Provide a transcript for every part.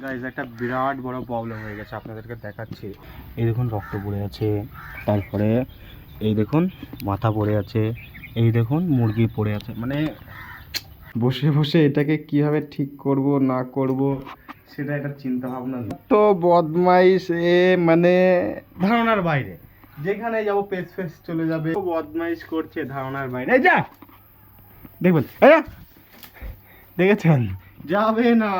Guys একটা বিরাট বড় problem হয়ে গেছে, আপনাদেরকে দেখাচ্ছি। এই দেখুন রক্ত পড়ে আছে, তারপরে এই দেখুন মাথা পড়ে আছে, এই দেখুন মুরগি পড়ে আছে। মানে বসে বসে এটাকে কিভাবে ঠিক করব না করব সেটা একটা চিন্তা ভাবনা। তো বদমাইশ মানে ধারণার বাইরে, যেখানে যাব পেস ফেস চলে যাবে। বদমাইশ করছে ধারণার বাইরে। এই যা দেখবেন, দেখেছেন যাবে না।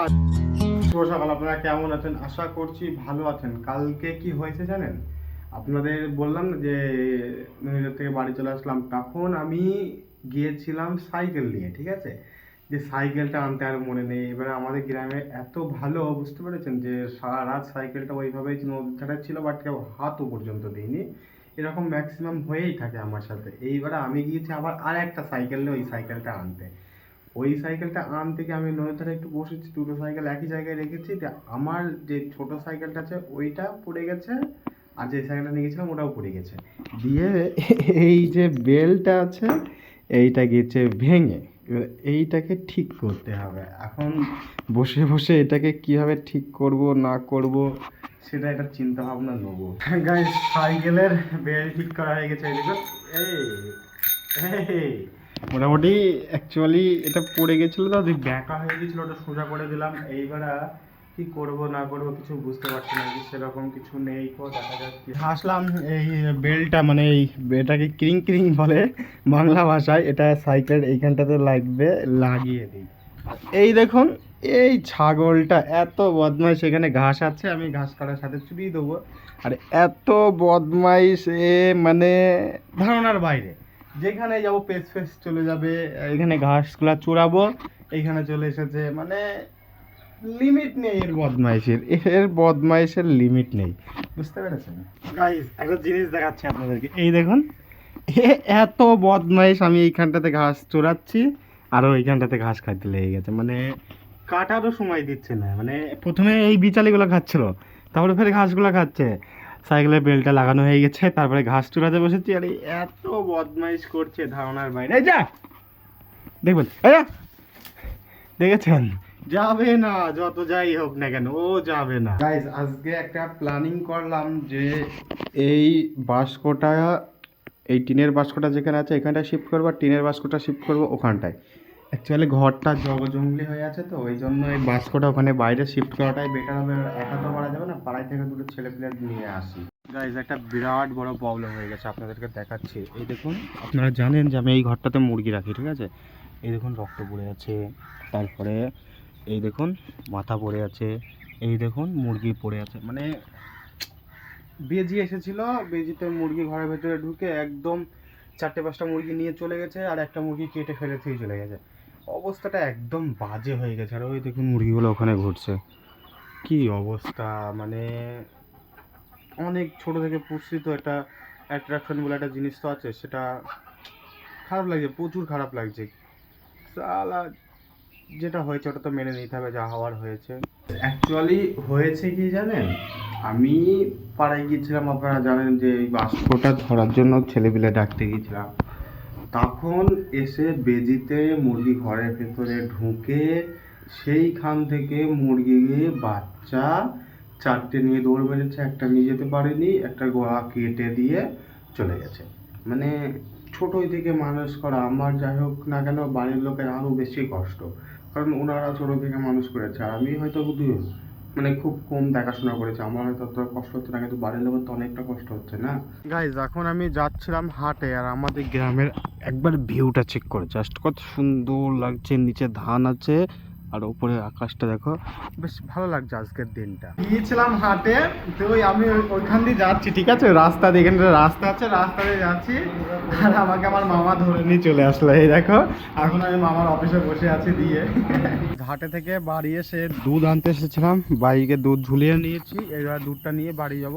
শুভ সকাল, আপনারা কেমন আছেন? আশা করছি ভালো আছেন। কালকে কি হয়েছে জানেন? আপনাদের বললাম না যে ম্যানেজার থেকে বাড়ি চলে আসলাম, তখন আমি গিয়েছিলাম সাইকেল নিয়ে, ঠিক আছে? যে সাইকেলটা আনতে আর মনে নেই। এবারে আমাদের গ্রামে এত ভালো, বুঝতে পেরেছেন, যে সারা রাত সাইকেলটা ওইভাবেই নদীর ধারে ছিল, বাট কেউ হাতও পর্যন্ত দিইনি। এরকম ম্যাক্সিমাম হয়েই থাকে আমার সাথে। এইবারে আমি গিয়েছি আবার আর একটা সাইকেল নিয়ে ওই সাইকেলটা আনতে। ওই সাইকেলটা আনতে গিয়ে আমি নদীর ধারে একটু বসেছি, দুটো সাইকেল একই জায়গায় রেখেছি। আমার যে ছোট সাইকেলটা আছে ওইটা পড়ে গেছে, আর যে সাইকেলটা নিয়ে গেছিলাম ওটাও পড়ে গেছে। দিয়ে এই যে বেলটা আছে এইটা গেছে ভেঙে। এবার এইটাকে ঠিক করতে হবে। এখন বসে বসে এটাকে কিভাবে ঠিক করব না করব সেটা একটা চিন্তা ভাবনা নেবো। গাইস সাইকেলের বেল ঠিক করা হয়ে গেছে। এই দেখুন, এই মোটামুটি অ্যাকচুয়ালি এটা পড়ে গেছিলো, তো ব্যাকা হয়ে গেছিলো, ওটা সোজা করে দিলাম। এইবার কি করব না করব কিছু বুঝতে পারছি না, সেরকম কিছু নেই। তো দেখা যাচ্ছে আসলাম এই বেলটা, মানে এই এটাকে ক্রিং ক্রিং বলে বাংলা ভাষায়, এটা সাইকেল এইখানটাতে লাগবে, লাগিয়ে দিই। এই দেখুন এই ছাগলটা এত বদমাইশ, এখানে ঘাস আছে, আমি ঘাস কাটার সাথে চুরিয়ে দেবো। আর এত বদমাইশ মানে ধারণার বাইরে, যেখানে যাব পেস ফেস চলে যাবে। এখানে ঘাসগুলা চড়াবো, এইখানে চলে এসেছে। মানে লিমিট নেই এর বদমাইশের লিমিট নেই, বুঝতে পেরেছেন? গাইস একটা জিনিস দেখাচ্ছি আপনাদেরকে, এই দেখুন এত বদমাইশ। আমি এইখানটাতে ঘাস চড়াচ্ছি আর ওইখানটাতে ঘাস খাইতে লেগে গেছে। মানে কাটারও সময় দিচ্ছে না। মানে প্রথমে এই বিচালিগুলো খাচ্ছিল, তারপরে ফের ঘাসগুলো খাচ্ছে। সাইকেলের বেলটা লাগানো হয়ে গেছে, তারপরে ঘাস চূড়াতে বসেছি। আর এত বদমাইশ করছে ধারণার বাইরে। এই যা দেখবেন, দেখেছেন যাবে না, যত যাই হোক না কেন ও যাবে না। গাইস আজকে একটা প্ল্যানিং করলাম যে এই বাস্কটা, এই টিনের বাস্কটা যেখানে আছে এখানটা শিফট করবো, আর টিনের বাস্কটা শিফট করবো ওখানটায়। অ্যাকচুয়ালি ঘরটা জঙ্গলি হয়ে আছে, তো ওই জন্য এই বাস্কটা ওখানে বাইরে শিফট করাটাই বেটার হবে। একা তো করা যাবে না, পাড়ায় থেকে দুটো ছেলে পেলে নিয়ে আসি। গাইজ একটা বিরাট বড় প্রবলেম হয়ে গেছে, আপনাদেরকে দেখাচ্ছি। এই দেখুন, আপনারা জানেন যে আমি এই ঘরটাতে মুরগি রাখি, ঠিক আছে? এই দেখুন রক্ত পড়ে আছে, তারপরে এই দেখুন মাথা পড়ে আছে, এই দেখুন মুরগি পড়ে আছে। মানে বেজি এসেছিল, বেজিতে মুরগি ঘরের ভেতরে ঢুকে একদম 4-5টা মুরগি নিয়ে চলে গেছে, আর একটা মুরগি কেটে ফেলে দিয়ে চলে গেছে। অবস্থাটা একদম বাজে হয়ে গেছে। আর ওই দেখুন মুরগিগুলো ওখানে ঘুরছে, কি অবস্থা। মানে অনেক ছোট থেকে পুষছি, তো একটা অ্যাট্রাকশন বলে একটা জিনিস তো আছে, সেটা খারাপ লাগছে, প্রচুর খারাপ লাগছে। সালা যেটা হয়েছে ওটা তো মেনে নিতে হবে, যা হওয়ার হয়েছে। অ্যাকচুয়ালি হয়েছে কি জানেন, আমি পাড়ায় গিয়েছিলাম, আপনারা জানেন যে এই বাস্কটা ধরার জন্য ছেলেপিলে ডাকতে গিয়েছিলাম। তখন এসে বেজিতে মুরগি ঘরের ভেতরে ঢুকে সেইখান থেকে মুরগি বাচ্চা 4টে নিয়ে দৌড় বেড়েছে, একটা নিয়ে যেতে পারেনি, একটা গলা কেটে দিয়ে চলে গেছে। মানে ছোটোই থেকে মানুষ করা, আমার যাই হোক না কেন বাড়ির লোকের আরও বেশি কষ্ট, কারণ ওনারা ছোটো থেকে মানুষ করেছে। আর আমি হয়তো মানে খুব কম দেখাশোনা করেছি, আমার হয়তো অতটা কষ্ট হচ্ছে না, কিন্তু বাড়ির লোকের তো অনেকটা কষ্ট হচ্ছে না। গাইজ এখন আমি যাচ্ছিলাম হাটে, আর আমাদের গ্রামের একবার ভিউটা চেক করে, জাস্ট কত সুন্দর লাগছে। নিচে ধান আছে আর উপরে আকাশটা দেখো, বেশ ভালো লাগছে আজকের দিনটা। গিয়েছিলাম হাটে, তো আমি ওইখান দিয়ে যাচ্ছি, ঠিক আছে? রাস্তা দিয়ে, এখানে রাস্তা আছে, রাস্তা দিয়ে যাচ্ছি, আর আমাকে আমার মামা ধরে নিয়ে চলে আসলো। এই দেখো এখন আমি মামার অফিসে বসে আছি দিয়ে। হাটে থেকে বাড়ি এসে দুধ আনতে এসেছিলাম, বাইকে দুধ ঝুলিয়ে নিয়েছি। এবার দুধটা নিয়ে বাড়ি যাব,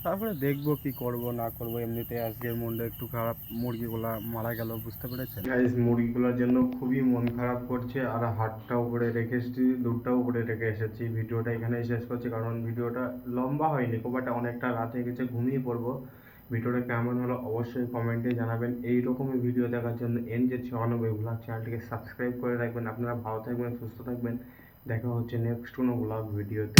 তারপরে দেখবো কি করব না করব। এমনিতে আজকের মনটা একটু খারাপ, মুরগিগুলা মারা গেল, বুঝতে পেরেছেন গাইস? মুরগিগুলোর জন্য খুবই মন খারাপ করছে। আর হাটটা উপরে রেখে এসেছি, দুধটা উপরে রেখে এসেছি। ভিডিওটা এখানেই শেষ করছি, কারণ ভিডিওটা লম্বা হয়নি, বাট অনেকটা রাত হয়ে গেছে, ঘুমিয়ে পড়বো। ভিডিওটা কেমন হলো অবশ্যই কমেন্টে জানাবেন। এই রকমই ভিডিও দেখার জন্য NJ96 ব্লগ চ্যানেলটিকে সাবস্ক্রাইব করে রাখবেন। আপনারা ভালো থাকবেন, সুস্থ থাকবেন, দেখা হচ্ছে নেক্সট কোনো ব্লগ ভিডিওতে।